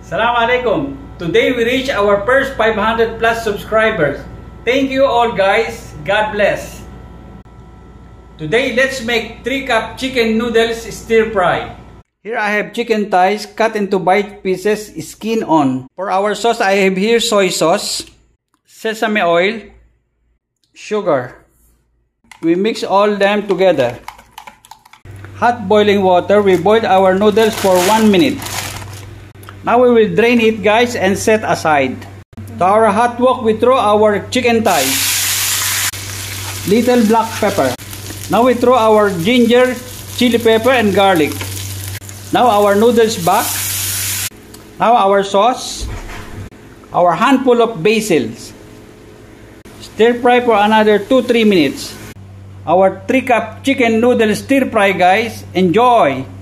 Assalamualaikum. Today we reach our first 500 plus subscribers. Thank you all guys. God bless. Today let's make 3 cup chicken noodles stir fry. Here I have chicken thighs cut into bite pieces, skin on. For our sauce I have here soy sauce, sesame oil, sugar. We mix all them together. Hot boiling water, we boil our noodles for 1 minute. Now we will drain it guys and set aside. To our hot wok we throw our chicken thighs. Little black pepper. Now we throw our ginger, chili pepper and garlic. Now our noodles back. Now our sauce. Our handful of basils. Stir fry for another 2-3 minutes. Our 3 cup chicken noodle stir fry guys. Enjoy!